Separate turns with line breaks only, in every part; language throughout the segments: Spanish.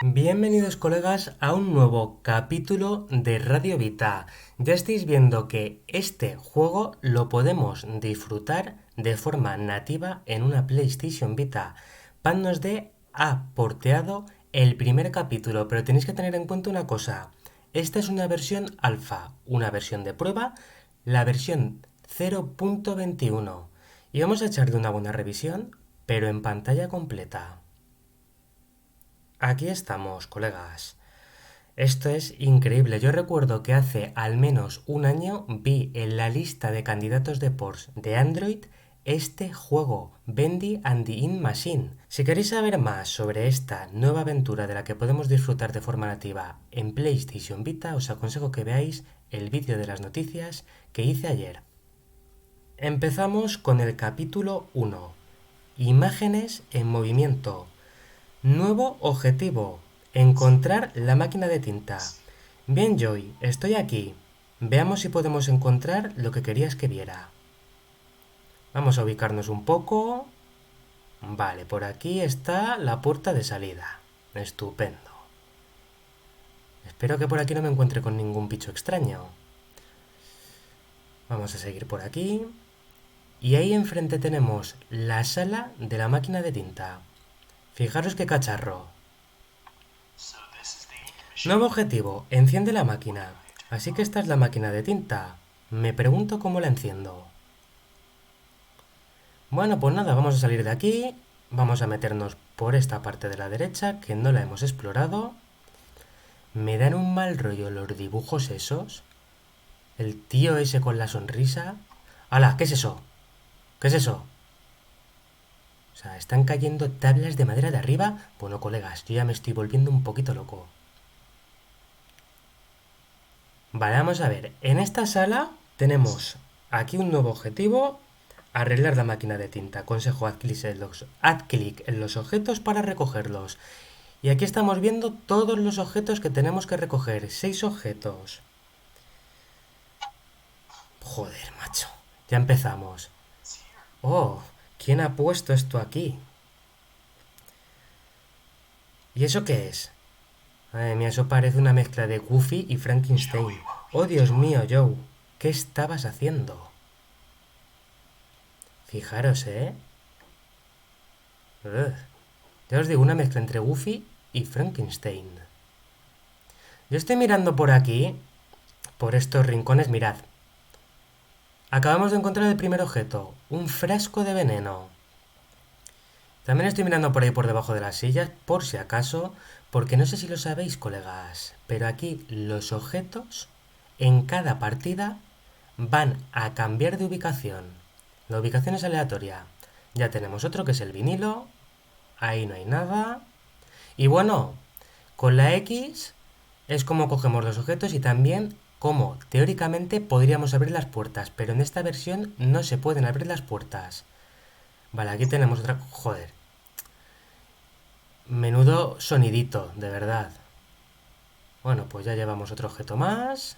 Bienvenidos colegas a un nuevo capítulo de Radio Vita. Ya estáis viendo que este juego lo podemos disfrutar de forma nativa en una PlayStation Vita. Pannos D ha porteado el primer capítulo, pero tenéis que tener en cuenta una cosa. Esta es una versión alfa, una versión de prueba, la versión 0.21. Y vamos a echarle una buena revisión, pero en pantalla completa. Aquí estamos, colegas. Esto es increíble. Yo recuerdo que hace al menos un año vi en la lista de candidatos de ports de Android este juego, Bendy and the In Machine. Si queréis saber más sobre esta nueva aventura de la que podemos disfrutar de forma nativa en PlayStation Vita, os aconsejo que veáis el vídeo de las noticias que hice ayer. Empezamos con el capítulo 1. Imágenes en movimiento. Nuevo objetivo. Encontrar la máquina de tinta. Bien, Joy, estoy aquí. Veamos si podemos encontrar lo que querías que viera. Vamos a ubicarnos un poco. Vale, por aquí está la puerta de salida. Estupendo. Espero que por aquí no me encuentre con ningún bicho extraño. Vamos a seguir por aquí. Y ahí enfrente tenemos la sala de la máquina de tinta. Fijaros qué cacharro. Nuevo objetivo, enciende la máquina. Así que esta es la máquina de tinta. Me pregunto cómo la enciendo. Bueno, pues nada, vamos a salir de aquí. Vamos a meternos por esta parte de la derecha, que no la hemos explorado. Me dan un mal rollo los dibujos esos. El tío ese con la sonrisa. ¡Hala! ¿Qué es eso? ¿Qué es eso? O sea, ¿están cayendo tablas de madera de arriba? Bueno, colegas, yo ya me estoy volviendo un poquito loco. Vale, vamos a ver. En esta sala tenemos aquí un nuevo objetivo. Arreglar la máquina de tinta. Consejo, haz clic en los objetos para recogerlos. Y aquí estamos viendo todos los objetos que tenemos que recoger. 6 objetos. Joder, macho. Ya empezamos. Oh, ¿quién ha puesto esto aquí? ¿Y eso qué es? Madre mía, eso parece una mezcla de Goofy y Frankenstein. Oh, Dios mío, Joe. ¿Qué estabas haciendo? Fijaros, ¿eh? Ugh. Ya os digo, una mezcla entre Goofy y Frankenstein. Yo estoy mirando por aquí, por estos rincones, mirad. Acabamos de encontrar el primer objeto, un frasco de veneno. También estoy mirando por ahí por debajo de las sillas, por si acaso, porque no sé si lo sabéis, colegas, pero aquí los objetos en cada partida van a cambiar de ubicación. La ubicación es aleatoria. Ya tenemos otro que es el vinilo. Ahí no hay nada. Y bueno, con la X es como cogemos los objetos y también como teóricamente podríamos abrir las puertas, pero en esta versión no se pueden abrir las puertas. Vale, aquí tenemos otra... Joder. Menudo sonidito, de verdad. Bueno, pues ya llevamos otro objeto más.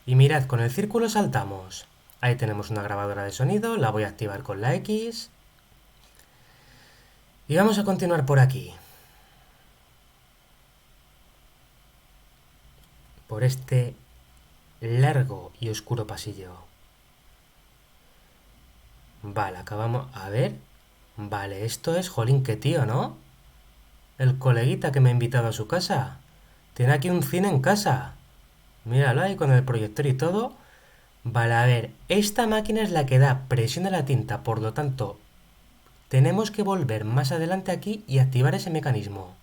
Y mirad, con el círculo saltamos. Ahí tenemos una grabadora de sonido, la voy a activar con la X. Y vamos a continuar por aquí. Por este largo y oscuro pasillo. Vale, acabamos... A ver. Vale, esto es... Jolín, qué tío, ¿no? El coleguita que me ha invitado a su casa. Tiene aquí un cine en casa. Míralo ahí con el proyector y todo. Vale, a ver. Esta máquina es la que da presión a la tinta. Por lo tanto, tenemos que volver más adelante aquí y activar ese mecanismo.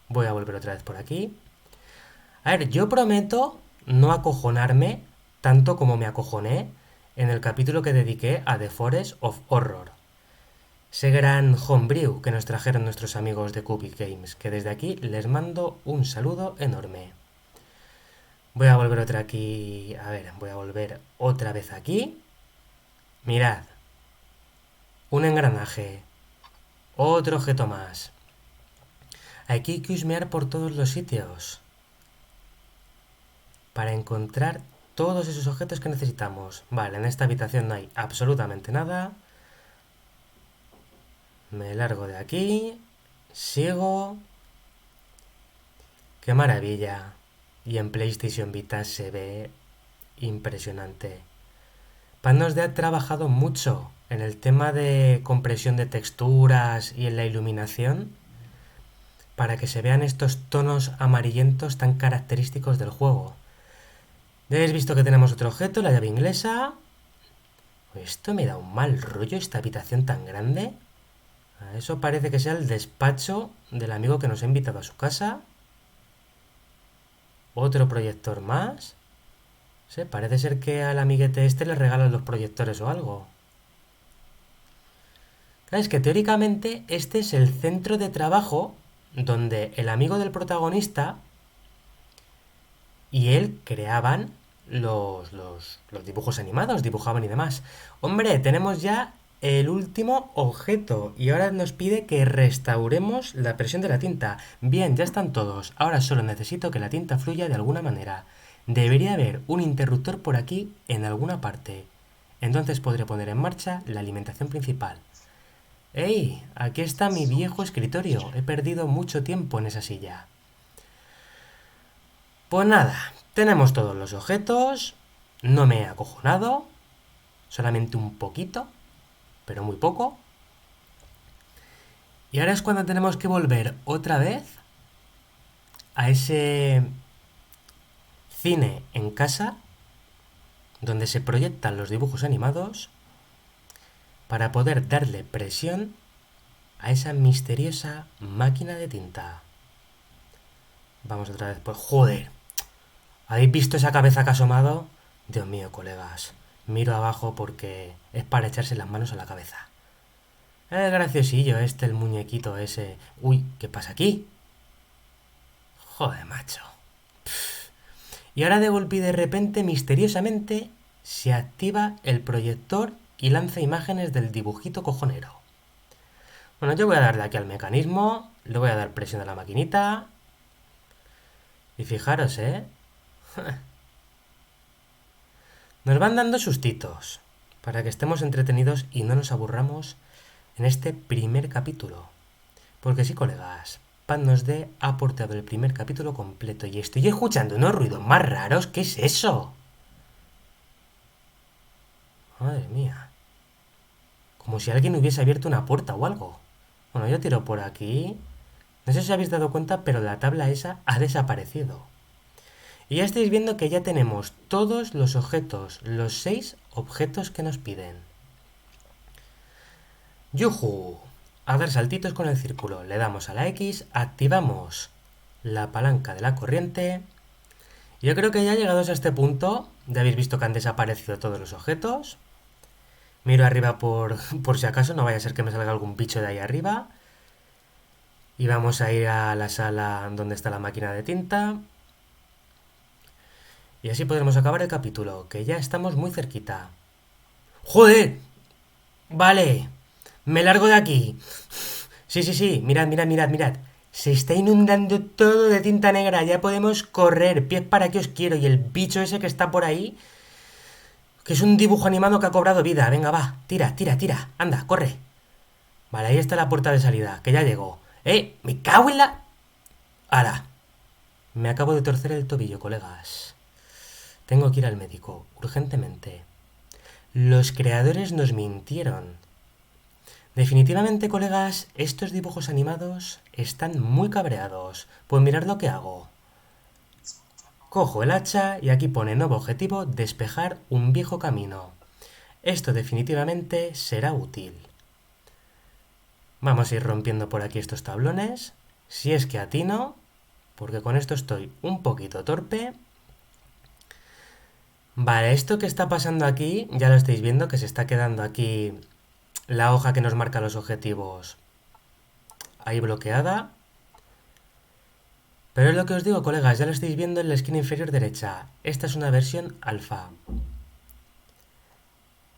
Voy a volver otra vez por aquí. A ver, yo prometo no acojonarme tanto como me acojoné en el capítulo que dediqué a The Forest of Horror. Ese gran homebrew que nos trajeron nuestros amigos de Cubic Games, que desde aquí les mando un saludo enorme. Voy a volver otra aquí. A ver, voy a volver otra vez aquí. Mirad. Un engranaje. Otro objeto más. Aquí hay que husmear por todos los sitios para encontrar todos esos objetos que necesitamos. Vale, en esta habitación no hay absolutamente nada. Me largo de aquí. Sigo. ¡Qué maravilla! Y en PlayStation Vita se ve impresionante. Panos de ha trabajado mucho en el tema de compresión de texturas y en la iluminación para que se vean estos tonos amarillentos tan característicos del juego. Ya habéis visto que tenemos otro objeto, la llave inglesa. Esto me da un mal rollo, esta habitación tan grande. Eso parece que sea el despacho del amigo que nos ha invitado a su casa. Otro proyector más. Sí, parece ser que al amiguete este le regalan los proyectores o algo. Claro, es que teóricamente este es el centro de trabajo donde el amigo del protagonista y él creaban los dibujos animados, dibujaban y demás. Hombre, tenemos ya el último objeto y ahora nos pide que restauremos la presión de la tinta. Bien, ya están todos. Ahora solo necesito que la tinta fluya de alguna manera. Debería haber un interruptor por aquí en alguna parte. Entonces podré poner en marcha la alimentación principal. ¡Ey! Aquí está mi viejo escritorio. He perdido mucho tiempo en esa silla. Pues nada, tenemos todos los objetos. No me he acojonado. Solamente un poquito, pero muy poco. Y ahora es cuando tenemos que volver otra vez a ese cine en casa donde se proyectan los dibujos animados para poder darle presión a esa misteriosa máquina de tinta. Vamos otra vez por... ¡Joder! ¿Habéis visto esa cabeza que ha asomado? Dios mío, colegas. Miro abajo porque es para echarse las manos a la cabeza. Es graciosillo este, el muñequito ese. Uy, ¿qué pasa aquí? Joder, macho. Y ahora de golpe y de repente, misteriosamente, se activa el proyector y lanza imágenes del dibujito cojonero. Bueno, yo voy a darle aquí al mecanismo, le voy a dar presión a la maquinita. Y fijaros, nos van dando sustitos para que estemos entretenidos y no nos aburramos en este primer capítulo. Porque sí, colegas, Panos D ha aportado el primer capítulo completo y estoy escuchando unos ruidos más raros. ¿Qué es eso? Madre mía. Como si alguien hubiese abierto una puerta o algo. Bueno, yo tiro por aquí. No sé si os habéis dado cuenta, pero la tabla esa ha desaparecido. Y ya estáis viendo que ya tenemos todos los objetos, los 6 objetos que nos piden. ¡Yujú! A dar saltitos con el círculo. Le damos a la X, activamos la palanca de la corriente. Yo creo que ya llegados a este punto, ya habéis visto que han desaparecido todos los objetos. Miro arriba por si acaso, no vaya a ser que me salga algún bicho de ahí arriba. Y vamos a ir a la sala donde está la máquina de tinta. Y así podremos acabar el capítulo, que ya estamos muy cerquita. ¡Joder! Vale, me largo de aquí. Sí, mirad. Se está inundando todo de tinta negra, ya podemos correr, pies para que os quiero. Y el bicho ese que está por ahí, que es un dibujo animado que ha cobrado vida. Venga, va, tira, anda, corre. Vale, ahí está la puerta de salida, que ya llegó. Me cago en la... ¡Hala! Me acabo de torcer el tobillo, colegas. Tengo que ir al médico, urgentemente. Los creadores nos mintieron. Definitivamente, colegas, estos dibujos animados están muy cabreados. Pues mirad lo que hago. Cojo el hacha y aquí pone nuevo objetivo, despejar un viejo camino. Esto definitivamente será útil. Vamos a ir rompiendo por aquí estos tablones. Si es que atino, porque con esto estoy un poquito torpe. Vale, esto que está pasando aquí, ya lo estáis viendo, que se está quedando aquí la hoja que nos marca los objetivos ahí bloqueada. Pero es lo que os digo, colegas, ya lo estáis viendo en la esquina inferior derecha. Esta es una versión alfa.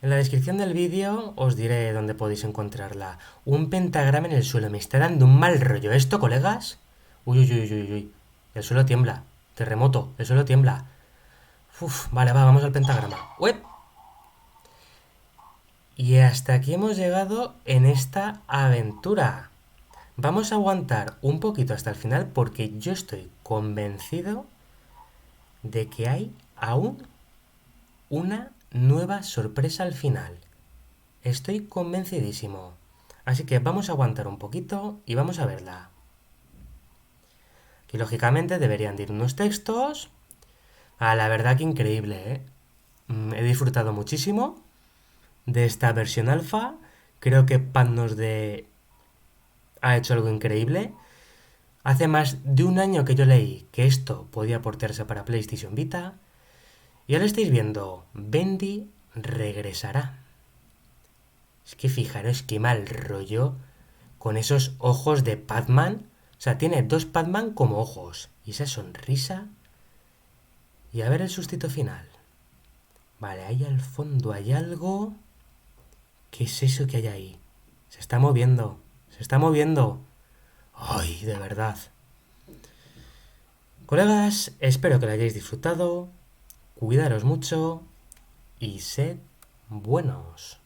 En la descripción del vídeo os diré dónde podéis encontrarla. Un pentagrama en el suelo. Me está dando un mal rollo esto, colegas. Uy. El suelo tiembla. Terremoto. El suelo tiembla. Uf, vale, vamos al pentagrama. ¡Uep! Y hasta aquí hemos llegado en esta aventura. Vamos a aguantar un poquito hasta el final porque yo estoy convencido de que hay aún una nueva sorpresa al final. Estoy convencidísimo. Así que vamos a aguantar un poquito y vamos a verla. Y lógicamente deberían de ir unos textos. La verdad que increíble, ¿eh? He disfrutado muchísimo de esta versión alfa. Creo que Patnos de ha hecho algo increíble. Hace más de un año que yo leí que esto podía portarse para PlayStation Vita. Y ahora estáis viendo, Bendy regresará. Es que fijaros qué mal rollo con esos ojos de Pac-Man. O sea, tiene dos Pac-Man como ojos. Y esa sonrisa. Y a ver el sustito final. Vale, ahí al fondo hay algo. ¿Qué es eso que hay ahí? Se está moviendo. Se está moviendo. Ay, de verdad. Colegas, espero que lo hayáis disfrutado. Cuidaros mucho. Y sed buenos.